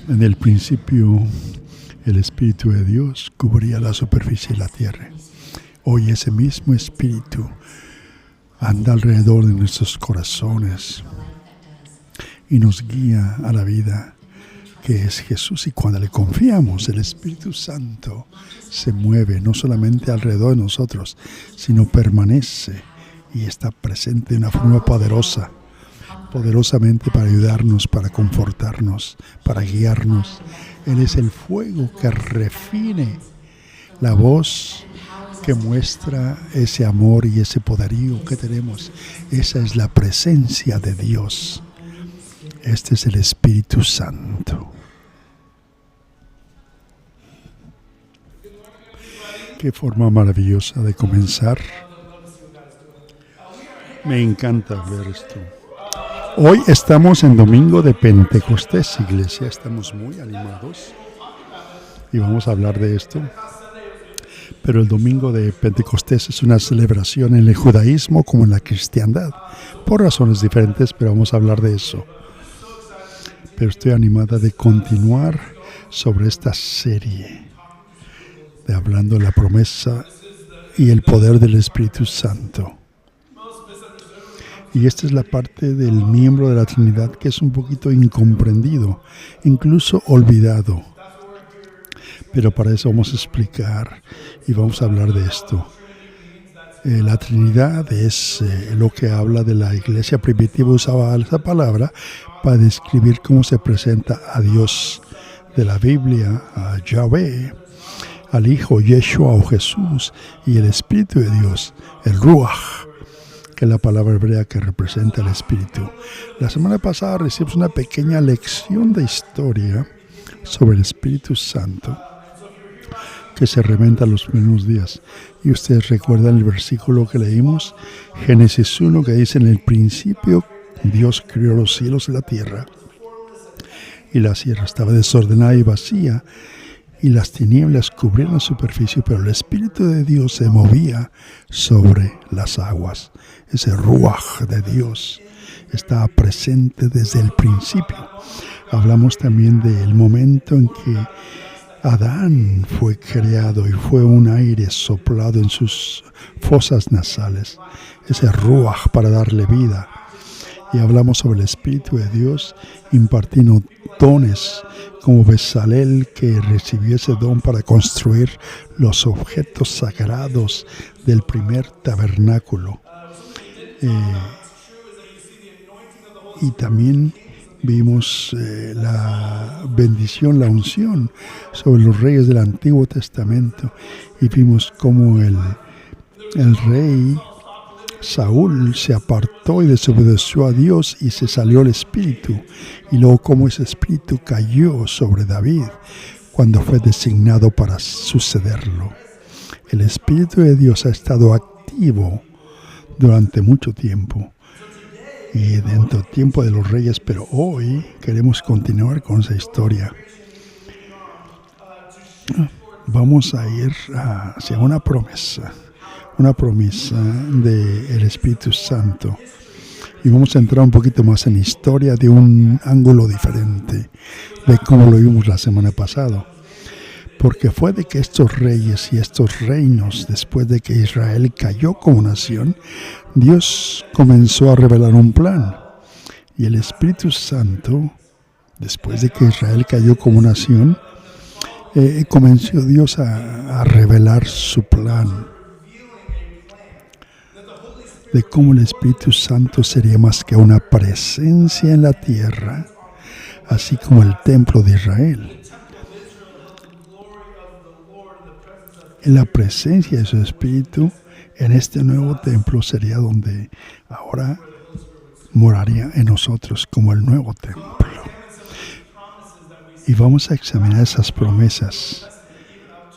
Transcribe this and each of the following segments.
En el principio, el Espíritu de Dios cubría la superficie de la tierra. Hoy ese mismo Espíritu anda alrededor de nuestros corazones y nos guía a la vida que es Jesús. Y cuando le confiamos, el Espíritu Santo se mueve no solamente alrededor de nosotros, sino permanece y está presente de una forma poderosamente para ayudarnos, para confortarnos, para guiarnos. Él es el fuego que refine, la voz que muestra ese amor y ese poderío que tenemos. Esa es la presencia de Dios. Este es el Espíritu Santo. Qué forma maravillosa de comenzar. Me encanta ver esto. Hoy estamos en domingo de Pentecostés, iglesia. Estamos muy animados y vamos a hablar de esto. Pero el domingo de Pentecostés es una celebración en el judaísmo como en la cristiandad, por razones diferentes, pero vamos a hablar de eso. Pero estoy animada de continuar sobre esta serie de hablando de la promesa y el poder del Espíritu Santo. Y esta es la parte del miembro de la Trinidad que es un poquito incomprendido, incluso olvidado. Pero para eso vamos a explicar y vamos a hablar de esto. La Trinidad es lo que habla de la iglesia primitiva, usaba esa palabra para describir cómo se presenta a Dios de la Biblia, a Yahvé, al Hijo Yeshua o Jesús y el Espíritu de Dios, el Ruach, que es la palabra hebrea que representa el Espíritu. La semana pasada recibimos una pequeña lección de historia sobre el Espíritu Santo que se remonta a los primeros días. Y ustedes recuerdan el versículo que leímos, Génesis 1, que dice: en el principio Dios creó los cielos y la tierra estaba desordenada y vacía, y las tinieblas cubrían la superficie, pero el Espíritu de Dios se movía sobre las aguas. Ese Ruach de Dios estaba presente desde el principio. Hablamos también del momento en que Adán fue creado y fue un aire soplado en sus fosas nasales, ese Ruach para darle vida. Y hablamos sobre el Espíritu de Dios impartiendo dones, como Bezalel, que recibió ese don para construir los objetos sagrados del primer tabernáculo. Y también vimos la bendición, la unción sobre los reyes del Antiguo Testamento, y vimos cómo el rey Saúl se apartó y desobedeció a Dios y se salió el Espíritu, y luego cómo ese Espíritu cayó sobre David cuando fue designado para sucederlo. El Espíritu de Dios ha estado activo durante mucho tiempo y dentro del tiempo de los reyes, pero hoy queremos continuar con esa historia. Vamos a ir hacia una promesa del Espíritu Santo, y vamos a entrar un poquito más en historia de un ángulo diferente de cómo lo vimos la semana pasada, porque fue de que estos reyes y estos reinos, después de que Israel cayó como nación, Dios comenzó a revelar un plan, y el Espíritu Santo, después de que Israel cayó como nación, comenzó Dios a revelar su plan de cómo el Espíritu Santo sería más que una presencia en la tierra, así como el templo de Israel. En la presencia de su Espíritu, en este nuevo templo sería donde ahora moraría en nosotros como el nuevo templo. Y vamos a examinar esas promesas,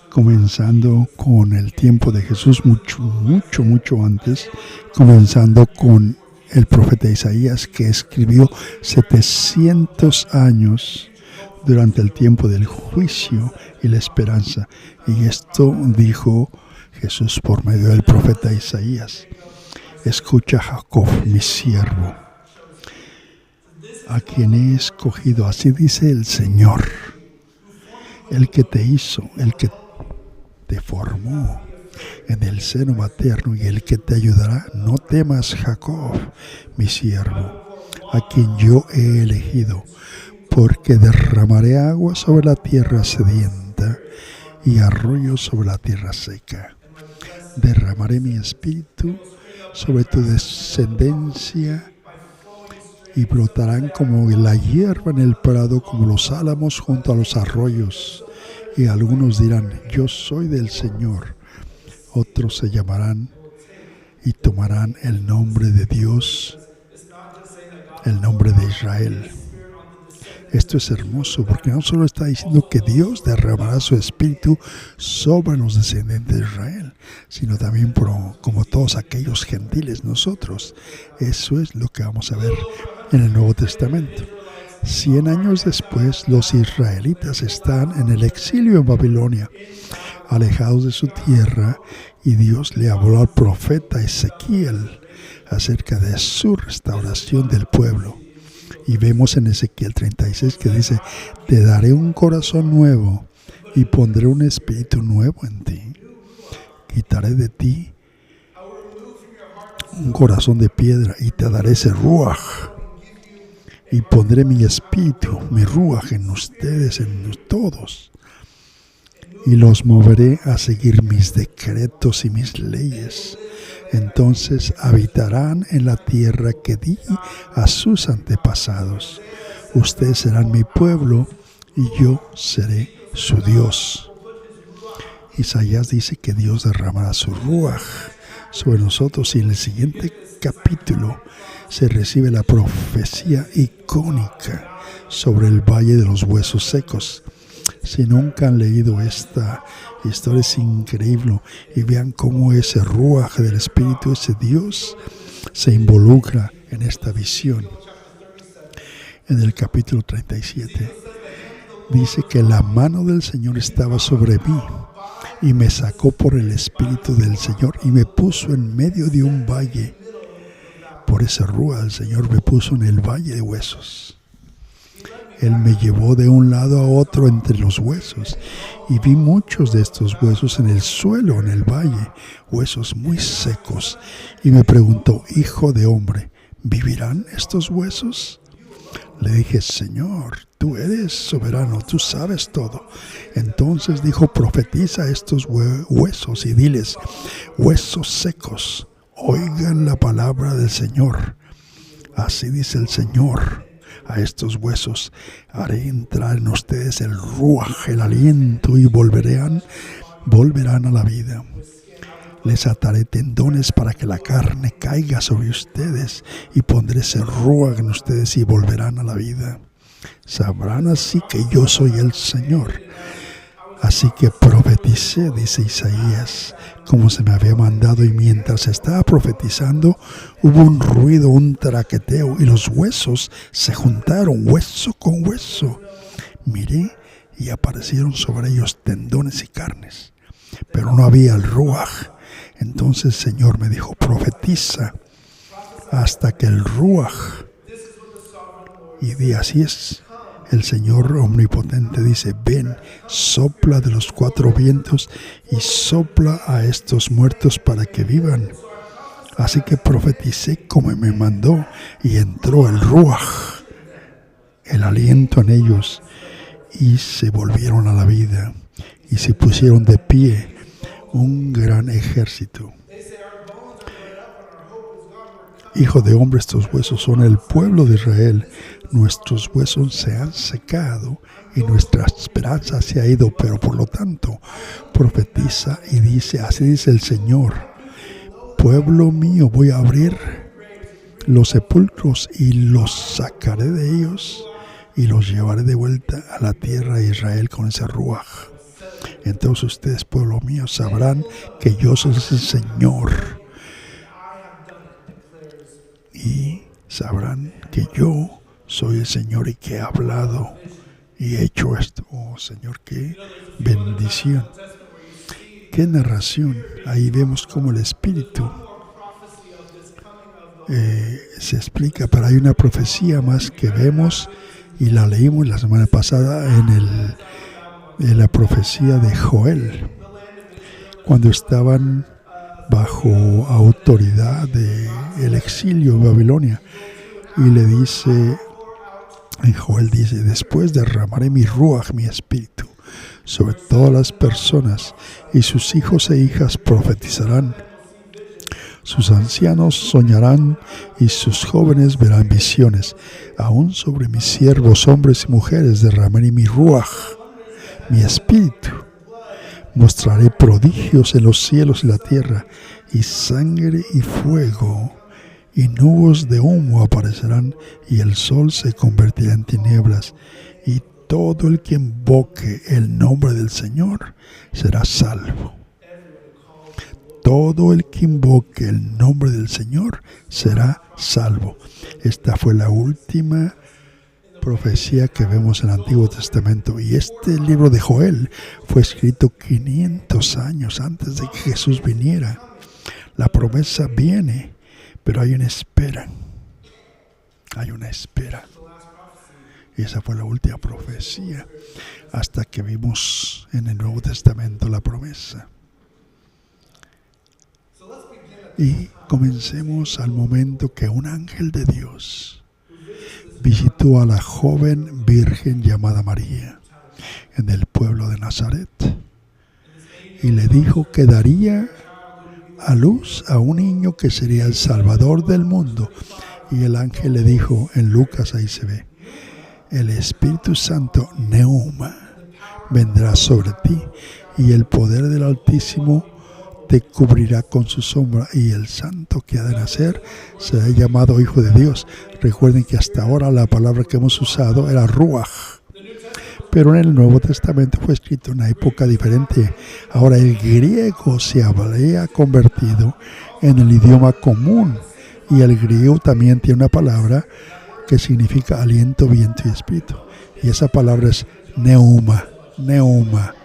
comenzando con el tiempo de Jesús, mucho antes, comenzando con el profeta Isaías, que escribió 700 años durante el tiempo del juicio y la esperanza. Y esto dijo Jesús por medio del profeta Isaías. Escucha, Jacob, mi siervo, a quien he escogido. Así dice el Señor, el que te hizo, el que te formó en el seno materno y el que te ayudará. No temas, Jacob, mi siervo, a quien yo he elegido, porque derramaré agua sobre la tierra sedienta y arroyos sobre la tierra seca. Derramaré mi espíritu sobre tu descendencia y brotarán como la hierba en el prado, como los álamos junto a los arroyos. Y algunos dirán, yo soy del Señor. Otros se llamarán y tomarán el nombre de Dios, el nombre de Israel. Esto es hermoso porque no solo está diciendo que Dios derramará su espíritu sobre los descendientes de Israel, sino también como todos aquellos gentiles nosotros. Eso es lo que vamos a ver en el Nuevo Testamento. 100 años después, los israelitas están en el exilio en Babilonia, alejados de su tierra, y Dios le habló al profeta Ezequiel acerca de su restauración del pueblo. Y vemos en Ezequiel 36 que dice, te daré un corazón nuevo y pondré un espíritu nuevo en ti. Quitaré de ti un corazón de piedra y te daré ese ruaj. Y pondré mi espíritu, mi ruaj en ustedes, en todos. Y los moveré a seguir mis decretos y mis leyes. Entonces habitarán en la tierra que di a sus antepasados. Ustedes serán mi pueblo y yo seré su Dios. Isaías dice que Dios derramará su ruaj sobre nosotros, y en el siguiente capítulo se recibe la profecía icónica sobre el valle de los huesos secos. Si nunca han leído esta historia, es increíble, y vean cómo ese ruaj del Espíritu, ese Dios, se involucra en esta visión. En el capítulo 37 dice que la mano del Señor estaba sobre mí y me sacó por el Espíritu del Señor y me puso en medio de un valle. Por ese ruaj el Señor me puso en el valle de huesos. Él me llevó de un lado a otro entre los huesos y vi muchos de estos huesos en el suelo, en el valle, huesos muy secos. Y me preguntó, hijo de hombre, ¿vivirán estos huesos? Le dije, Señor, tú eres soberano, tú sabes todo. Entonces dijo, profetiza estos huesos y diles, huesos secos, oigan la palabra del Señor. Así dice el Señor. A estos huesos haré entrar en ustedes el ruaj, el aliento, y volverán a la vida. Les ataré tendones para que la carne caiga sobre ustedes, y pondré ese ruaj en ustedes y volverán a la vida. Sabrán así que yo soy el Señor. Así que profeticé, dice Isaías, como se me había mandado, y mientras estaba profetizando hubo un ruido, un traqueteo, y los huesos se juntaron, hueso con hueso. Miré y aparecieron sobre ellos tendones y carnes, pero no había el ruaj. Entonces el Señor me dijo, profetiza hasta que el ruaj, y di, así es. El Señor omnipotente dice, ven, sopla de los 4 vientos y sopla a estos muertos para que vivan. Así que profeticé como me mandó, y entró el ruaj, el aliento, en ellos, y se volvieron a la vida y se pusieron de pie un gran ejército. Hijo de hombre, estos huesos son el pueblo de Israel. Nuestros huesos se han secado y nuestra esperanza se ha ido, pero por lo tanto profetiza y dice, así dice el Señor, pueblo mío, voy a abrir los sepulcros y los sacaré de ellos y los llevaré de vuelta a la tierra de Israel con ese ruaj. Entonces ustedes, pueblo mío, sabrán que yo soy el Señor. Y sabrán que yo soy el Señor y que he hablado y he hecho esto. Oh Señor, qué bendición, qué narración. Ahí vemos cómo el Espíritu se explica, pero hay una profecía más que vemos y la leímos la semana pasada en la profecía de Joel, cuando estaban bajo autoridad del exilio en Babilonia. Y le dice, en Joel dice, después derramaré mi ruaj, mi espíritu, sobre todas las personas, y sus hijos e hijas profetizarán. Sus ancianos soñarán y sus jóvenes verán visiones. Aún sobre mis siervos, hombres y mujeres, derramaré mi ruaj, mi espíritu. Mostraré prodigios en los cielos y la tierra, y sangre y fuego, y nubes de humo aparecerán, y el sol se convertirá en tinieblas, y todo el que invoque el nombre del Señor será salvo. Todo el que invoque el nombre del Señor será salvo. Esta fue la última profecía que vemos en el Antiguo Testamento. Y este libro de Joel fue escrito 500 años antes de que Jesús viniera. La promesa viene, pero hay una espera. Hay una espera. Y esa fue la última profecía hasta que vimos en el Nuevo Testamento la promesa. Y comencemos al momento que un ángel de Dios visitó a la joven virgen llamada María en el pueblo de Nazaret y le dijo que daría a luz a un niño que sería el Salvador del mundo. Y el ángel le dijo, en Lucas ahí se ve, el Espíritu Santo, Neuma, vendrá sobre ti y el poder del Altísimo te cubrirá con su sombra, y el santo que ha de nacer será llamado Hijo de Dios. Recuerden que hasta ahora la palabra que hemos usado era ruaj, pero en el Nuevo Testamento fue escrito en una época diferente. Ahora el griego se habría convertido en el idioma común, y el griego también tiene una palabra que significa aliento, viento y espíritu, y esa palabra es neuma, neuma.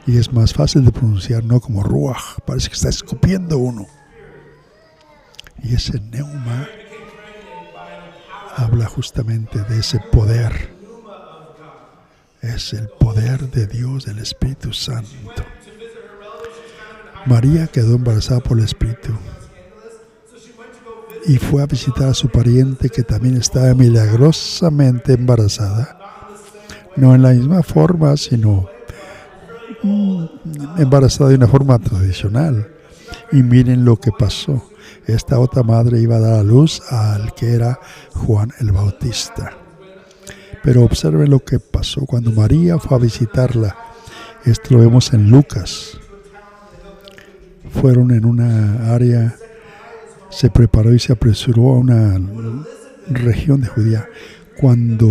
Y es más fácil de pronunciar, no como ruaj, parece que está escupiendo uno. Y ese neuma habla justamente de ese poder. Es el poder de Dios, del Espíritu Santo. María quedó embarazada por el Espíritu y fue a visitar a su pariente que también estaba milagrosamente embarazada. No en la misma forma, sino embarazada de una forma tradicional. Y miren lo que pasó. Esta otra madre iba a dar a luz al que era Juan el Bautista. Pero observen lo que pasó cuando María fue a visitarla. Esto lo vemos en Lucas. Fueron en una área, se preparó y se apresuró a una región de Judea. Cuando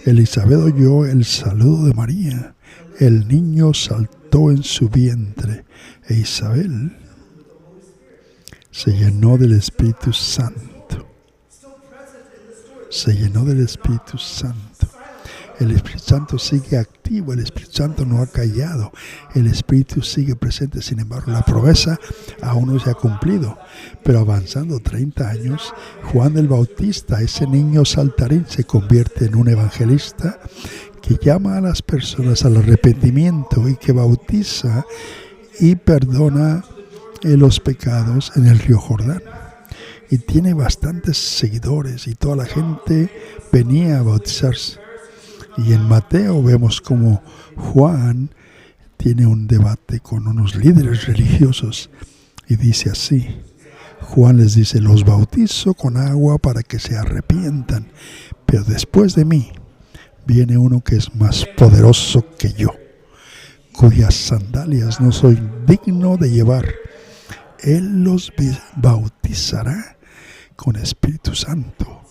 Elizabeth oyó el saludo de María, el niño saltó en su vientre, e Isabel se llenó del Espíritu Santo. Se llenó del Espíritu Santo. El Espíritu Santo sigue activo, el Espíritu Santo no ha callado, el Espíritu sigue presente. Sin embargo, la promesa aún no se ha cumplido. Pero avanzando 30 años, Juan el Bautista, ese niño saltarín, se convierte en un evangelista que llama a las personas al arrepentimiento y que bautiza y perdona los pecados en el río Jordán. Y tiene bastantes seguidores y toda la gente venía a bautizarse. Y en Mateo vemos como Juan tiene un debate con unos líderes religiosos y dice así. Juan les dice, los bautizo con agua para que se arrepientan, pero después de mí viene uno que es más poderoso que yo, cuyas sandalias no soy digno de llevar. Él los bautizará con Espíritu Santo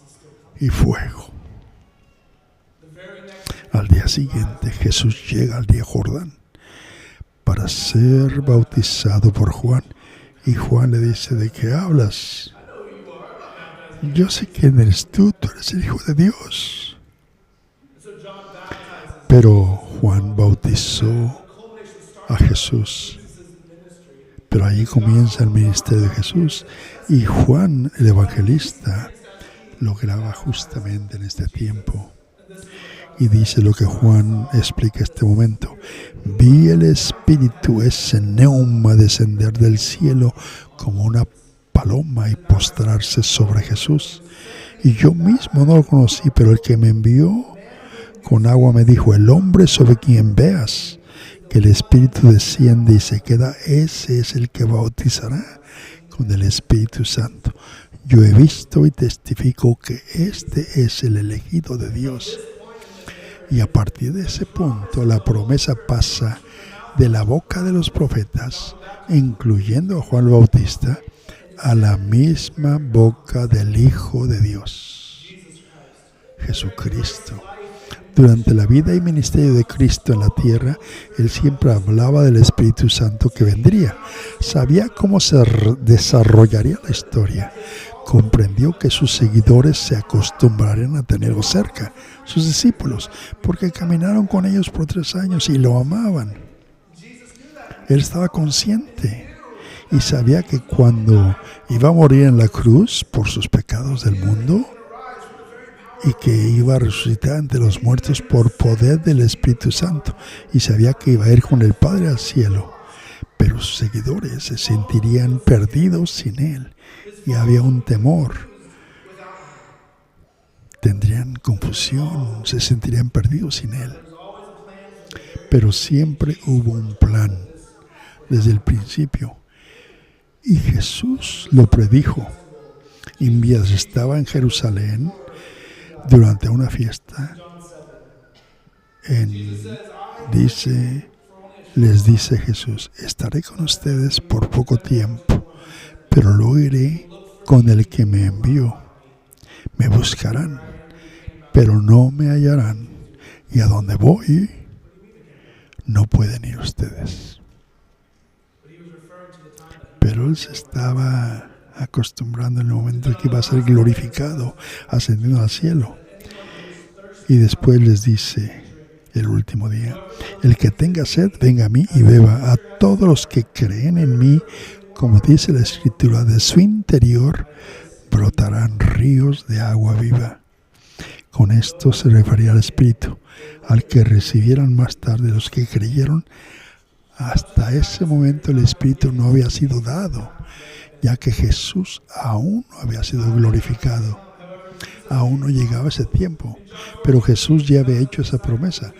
y fuego. Al día siguiente, Jesús llega al río Jordán para ser bautizado por Juan. Y Juan le dice, ¿de qué hablas? Yo sé quién eres tú eres el Hijo de Dios. Pero Juan bautizó a Jesús. Pero allí comienza el ministerio de Jesús y Juan, el evangelista, lo graba justamente en este tiempo. Y dice lo que Juan explica este momento. Vi el Espíritu, ese neuma, descender del cielo como una paloma y postrarse sobre Jesús. Y yo mismo no lo conocí, pero el que me envió con agua me dijo, el hombre sobre quien veas que el Espíritu desciende y se queda, ese es el que bautizará con el Espíritu Santo. Yo he visto y testifico que este es el elegido de Dios. Y a partir de ese punto la promesa pasa de la boca de los profetas, incluyendo a Juan el Bautista, a la misma boca del Hijo de Dios, Jesucristo. Durante la vida y ministerio de Cristo en la tierra, Él siempre hablaba del Espíritu Santo que vendría. Sabía cómo se desarrollaría la historia. Comprendió que sus seguidores se acostumbrarían a tenerlo cerca, sus discípulos, porque caminaron con ellos por 3 años y lo amaban. Él estaba consciente y sabía que cuando iba a morir en la cruz por sus pecados del mundo y que iba a resucitar entre los muertos por poder del Espíritu Santo, y sabía que iba a ir con el Padre al cielo, pero sus seguidores se sentirían perdidos sin Él. Y había un temor, tendrían confusión, se sentirían perdidos sin Él. Pero siempre hubo un plan desde el principio. Y Jesús lo predijo. Y mientras estaba en Jerusalén, durante una fiesta, les dice Jesús, estaré con ustedes por poco tiempo, pero lo iré con el que me envió. Me buscarán, pero no me hallarán. Y a donde voy, no pueden ir ustedes. Pero Él se estaba acostumbrando en el momento en que iba a ser glorificado, ascendiendo al cielo. Y después les dice, el último día, el que tenga sed, venga a mí y beba. A todos los que creen en mí, como dice la Escritura, de su interior brotarán ríos de agua viva. Con esto se refería al Espíritu, al que recibieran más tarde los que creyeron. Hasta ese momento el Espíritu no había sido dado, ya que Jesús aún no había sido glorificado. Aún no llegaba ese tiempo, pero Jesús ya había hecho esa promesa.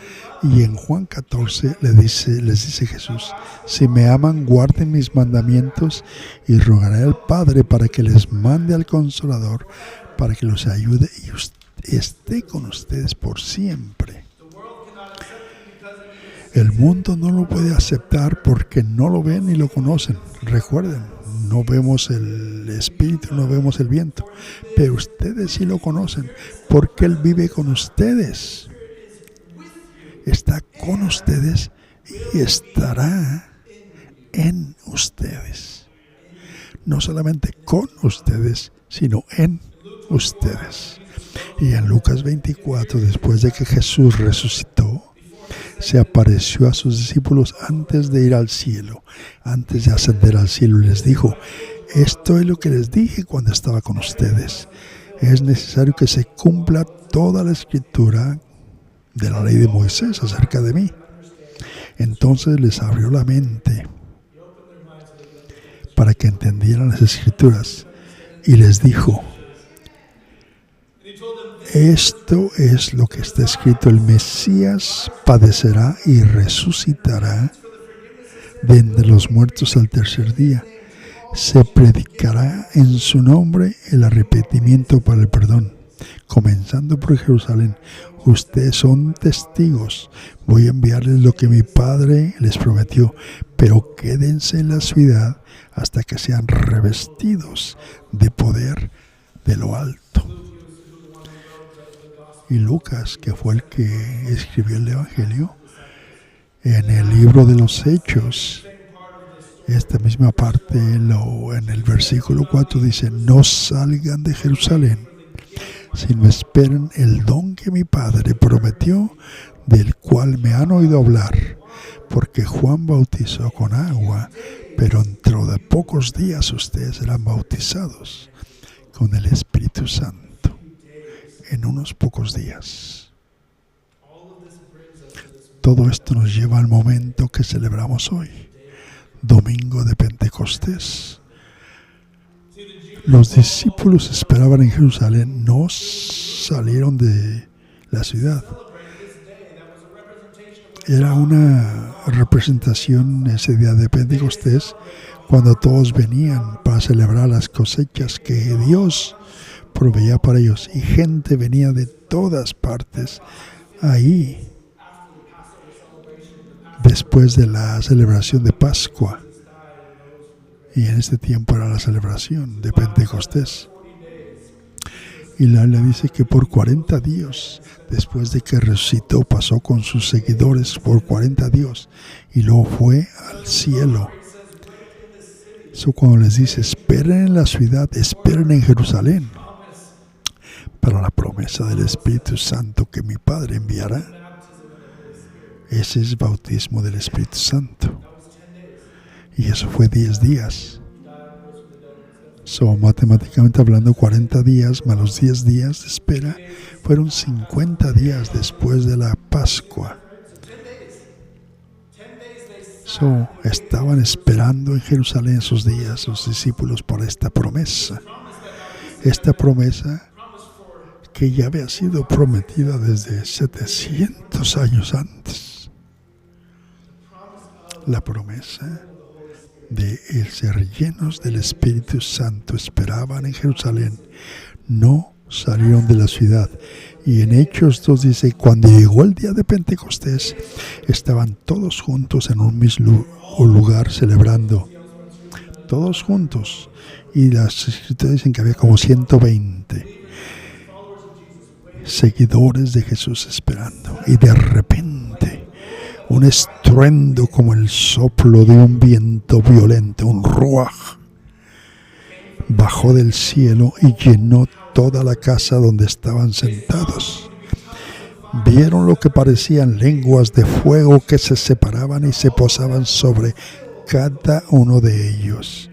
Y en Juan 14 les dice Jesús, si me aman, guarden mis mandamientos, y rogaré al Padre para que les mande al Consolador, para que los ayude y esté con ustedes por siempre. El mundo no lo puede aceptar porque no lo ven ni lo conocen. Recuerden, no vemos el Espíritu, no vemos el viento, pero ustedes sí lo conocen porque Él vive con ustedes. Está con ustedes y estará en ustedes. No solamente con ustedes, sino en ustedes. Y en Lucas 24, después de que Jesús resucitó, se apareció a sus discípulos antes de ir al cielo, antes de ascender al cielo, y les dijo, esto es lo que les dije cuando estaba con ustedes. Es necesario que se cumpla toda la escritura de la ley de Moisés acerca de mí. Entonces les abrió la mente para que entendieran las escrituras y les dijo, esto es lo que está escrito, el Mesías padecerá y resucitará de entre los muertos al tercer día. Se predicará en su nombre el arrepentimiento para el perdón, comenzando por Jerusalén. Ustedes son testigos. Voy a enviarles lo que mi Padre les prometió, pero quédense en la ciudad hasta que sean revestidos de poder de lo alto. Y Lucas, que fue el que escribió el Evangelio, en el libro de los Hechos, esta misma parte, en el versículo 4 dice, no salgan de Jerusalén, sino esperen el don que mi Padre prometió, del cual me han oído hablar, porque Juan bautizó con agua, pero dentro de pocos días ustedes serán bautizados con el Espíritu Santo. En unos pocos días. Todo esto nos lleva al momento que celebramos hoy, domingo de Pentecostés. Los discípulos esperaban en Jerusalén, no salieron de la ciudad. Era una representación ese día de Pentecostés, cuando todos venían para celebrar las cosechas que Dios proveía para ellos. Y gente venía de todas partes ahí, después de la celebración de Pascua. Y en este tiempo era la celebración de Pentecostés. Y la Biblia dice que por 40 días, después de que resucitó, pasó con sus seguidores por 40 días y luego fue al cielo. Eso cuando les dice, esperen en la ciudad, esperen en Jerusalén, para la promesa del Espíritu Santo que mi Padre enviará. Ese es el bautismo del Espíritu Santo. Y eso fue 10 días. Matemáticamente hablando, 40 días más los 10 días de espera fueron 50 días después de la Pascua. Estaban esperando en Jerusalén esos días los discípulos por esta promesa. Esta promesa que ya había sido prometida desde 700 años antes. La promesa de ser llenos del Espíritu Santo. Esperaban en Jerusalén, no salieron de la ciudad. Y en Hechos 2 dice, cuando llegó el día de Pentecostés, estaban todos juntos en un mismo lugar celebrando. Todos juntos. Y las escrituras dicen que había como 120 seguidores de Jesús esperando. Y de repente, un estruendo como el soplo de un viento violento, un ruaj, bajó del cielo y llenó toda la casa donde estaban sentados. Vieron lo que parecían lenguas de fuego que se separaban y se posaban sobre cada uno de ellos.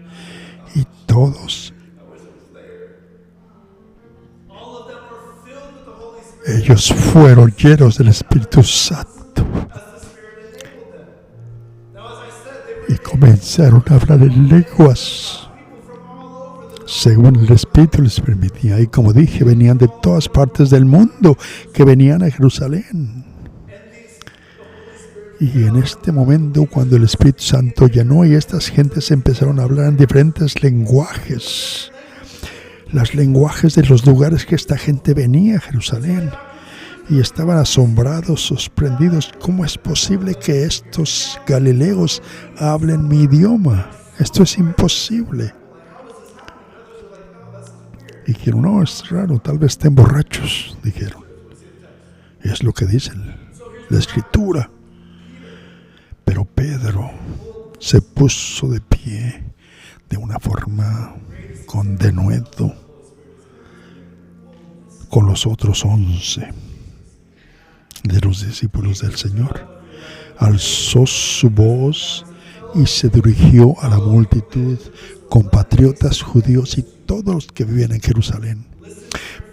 Y todos ellos fueron llenos del Espíritu Santo. Y comenzaron a hablar en lenguas según el Espíritu les permitía. Y como dije, venían de todas partes del mundo, que venían a Jerusalén. Y en este momento, cuando el Espíritu Santo llenó y estas gentes empezaron a hablar en diferentes lenguajes, los lenguajes de los lugares que esta gente venía a Jerusalén, y estaban asombrados, sorprendidos. ¿Cómo es posible que estos galileos hablen mi idioma? Esto es imposible. Y dijeron, no, es raro, tal vez estén borrachos, dijeron. Y es lo que dice la Escritura. Pero Pedro se puso de pie de una forma con denuedo con los otros 11 de los discípulos del Señor. Alzó su voz y se dirigió a la multitud, compatriotas judíos y todos los que viven en Jerusalén.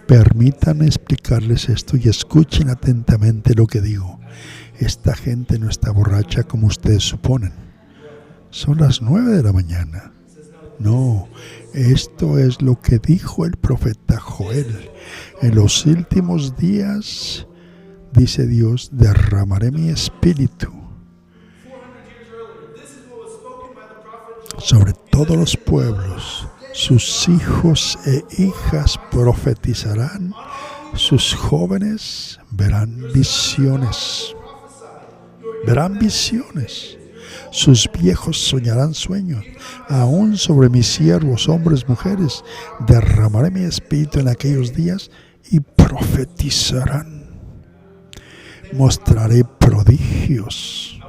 Permítanme explicarles esto y escuchen atentamente lo que digo. Esta gente no está borracha como ustedes suponen. Son las 9 de la mañana. No, esto es lo que dijo el profeta Joel. En los últimos días, dice Dios, derramaré mi espíritu sobre todos los pueblos. Sus hijos e hijas profetizarán, sus jóvenes verán visiones. Verán visiones. Sus viejos soñarán sueños. Aún sobre mis siervos, hombres, mujeres, derramaré mi espíritu en aquellos días y profetizarán. Mostraré prodigios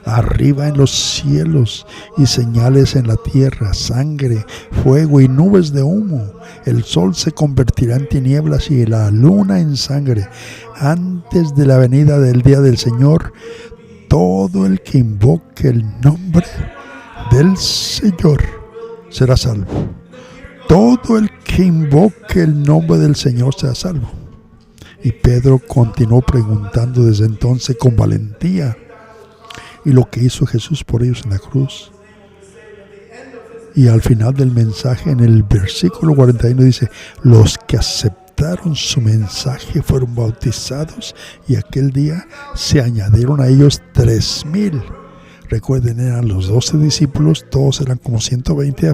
arriba en los cielos y señales en la tierra, sangre, fuego y nubes de humo. El sol se convertirá en tinieblas y la luna en sangre antes de la venida del día del Señor. Todo el que invoque el nombre del Señor será salvo. Todo el que invoque el nombre del Señor será salvo. Y Pedro continuó preguntando desde entonces con valentía. Y lo que hizo Jesús por ellos en la cruz. Y al final del mensaje, en el versículo 41 dice: los que aceptaron su mensaje fueron bautizados, y aquel día se añadieron a ellos 3,000. Recuerden, eran los 12 discípulos, todos eran como 120,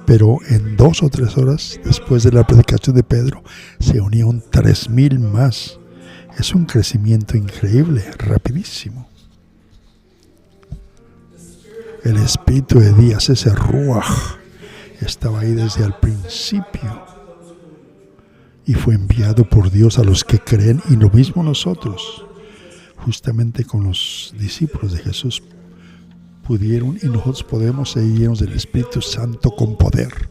pero en 2 o 3 horas después de la predicación de Pedro se unieron 3,000 más. Es un crecimiento increíble, rapidísimo. El espíritu de Díaz, ese Ruach, estaba ahí desde el principio y fue enviado por Dios a los que creen, y lo mismo nosotros, justamente con los discípulos de Jesús, pudieron y nosotros podemos ser llenos del Espíritu Santo con poder,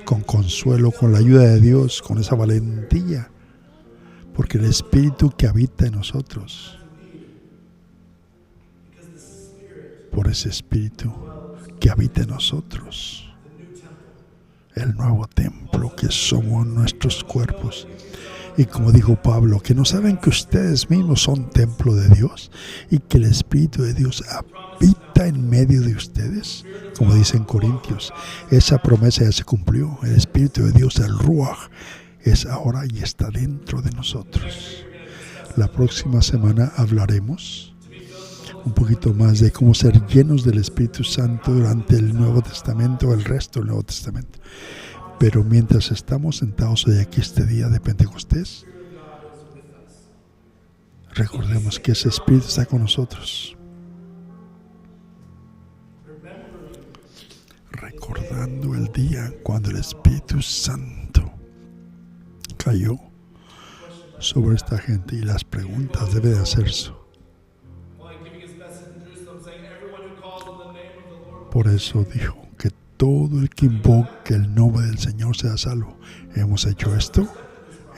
con consuelo, con la ayuda de Dios, con esa valentía, porque el Espíritu que habita en nosotros, por ese Espíritu que habita en nosotros, el nuevo templo que somos nuestros cuerpos. Y como dijo Pablo, que no saben que ustedes mismos son templo de Dios y que el Espíritu de Dios habita en medio de ustedes, como dice en Corintios. Esa promesa ya se cumplió. El Espíritu de Dios, el Ruach, es ahora y está dentro de nosotros. La próxima semana hablaremos un poquito más de cómo ser llenos del Espíritu Santo durante el Nuevo Testamento, el resto del Nuevo Testamento. Pero mientras estamos sentados hoy aquí este día de Pentecostés, recordemos que ese Espíritu está con nosotros. Recordando el día cuando el Espíritu Santo cayó sobre esta gente, y las preguntas deben de hacerse. Por eso dijo que todo el que invoque el nombre del Señor sea salvo. ¿Hemos hecho esto?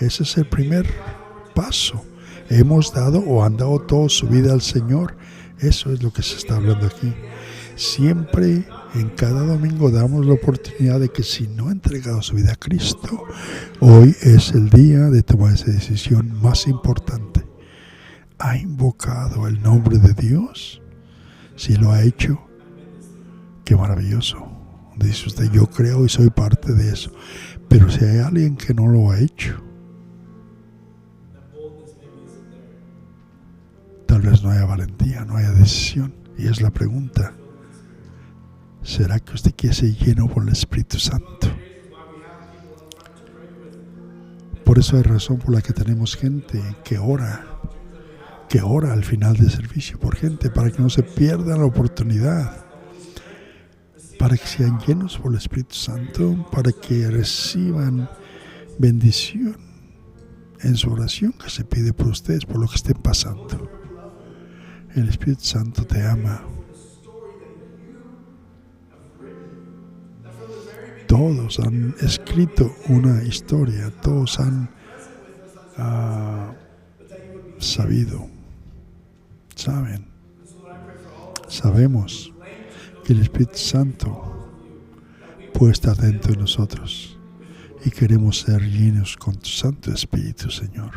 Ese es el primer paso. Hemos dado o han dado toda su vida al Señor. Eso es lo que se está hablando aquí. Siempre, en cada domingo, damos la oportunidad de que si no ha entregado su vida a Cristo, hoy es el día de tomar esa decisión más importante. ¿Ha invocado el nombre de Dios? Si lo ha hecho, qué maravilloso. Dice usted: yo creo y soy parte de eso. Pero si hay alguien que no lo ha hecho, tal vez no haya valentía, no haya decisión. Y es la pregunta: ¿será que usted quiere ser lleno por el Espíritu Santo? Por eso hay razón por la que tenemos gente que ora al final del servicio por gente, para que no se pierda la oportunidad, para que sean llenos por el Espíritu Santo, para que reciban bendición en su oración que se pide por ustedes, por lo que estén pasando. El Espíritu Santo te ama. Todos han escrito una historia, todos han sabido, sabemos que el Espíritu Santo puede estar dentro de nosotros, y queremos ser llenos con tu Santo Espíritu, Señor.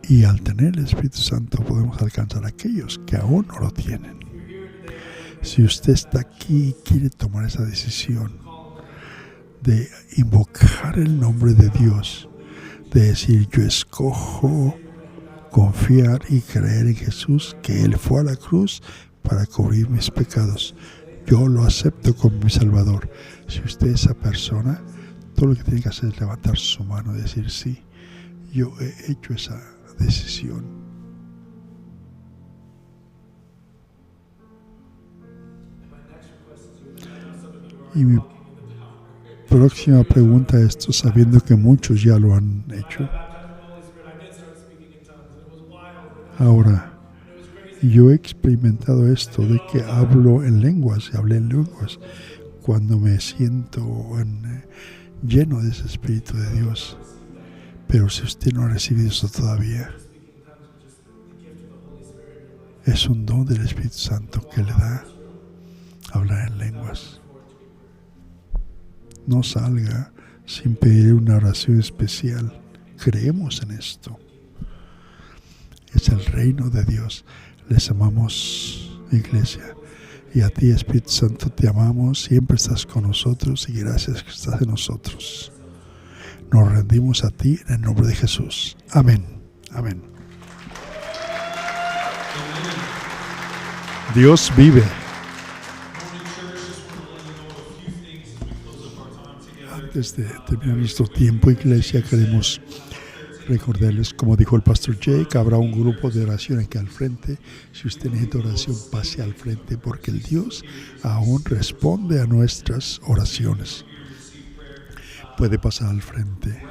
Y al tener el Espíritu Santo podemos alcanzar a aquellos que aún no lo tienen. Si usted está aquí y quiere tomar esa decisión de invocar el nombre de Dios, de decir: yo escojo confiar y creer en Jesús, que Él fue a la cruz para cubrir mis pecados, yo lo acepto como mi Salvador. Si usted es esa persona, todo lo que tiene que hacer es levantar su mano y decir: sí, yo he hecho esa decisión. Y mi próxima pregunta es, sabiendo que muchos ya lo han hecho: ahora, yo he experimentado esto de que hablo en lenguas, y hablé en lenguas cuando me siento lleno de ese Espíritu de Dios. Pero si usted no ha recibido eso todavía, Es un don del Espíritu Santo que le da hablar en lenguas. No salga sin pedir una oración especial. Creemos en esto. Es el reino de Dios. Les amamos, iglesia. Y a ti, Espíritu Santo, te amamos. Siempre estás con nosotros y gracias que estás en nosotros. Nos rendimos a ti en el nombre de Jesús. Amén. Amén. Dios vive. Antes de terminar nuestro tiempo, iglesia, queremos recordarles, como dijo el pastor Jake, habrá un grupo de oración aquí al frente. Si usted necesita oración, pase al frente, porque el Dios aún responde a nuestras oraciones. Puede pasar al frente.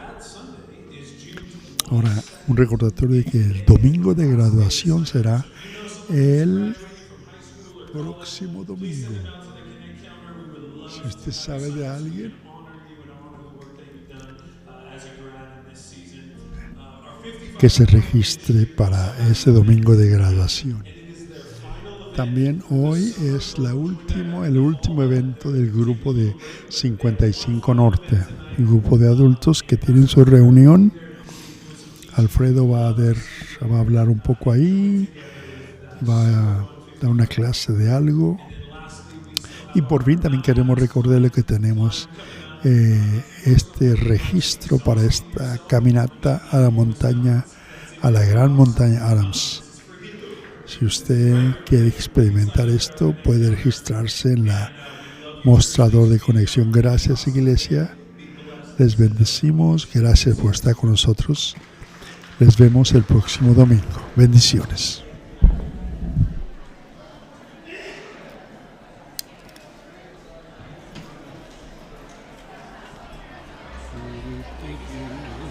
Ahora, un recordatorio de que el domingo de graduación será el próximo domingo. Si usted sabe de alguien que se registre para ese domingo de graduación. También hoy es el último evento del grupo de 55 Norte, el grupo de adultos que tienen su reunión. Alfredo va a hablar un poco ahí, va a dar una clase de algo. Y por fin también queremos recordarle que tenemos este registro para esta caminata a la montaña, a la gran montaña Adams. Si usted quiere experimentar esto, puede registrarse en la mostrador de conexión. Gracias, iglesia. Les bendecimos. Gracias por estar con nosotros. Les vemos el próximo domingo. Bendiciones. Thank you.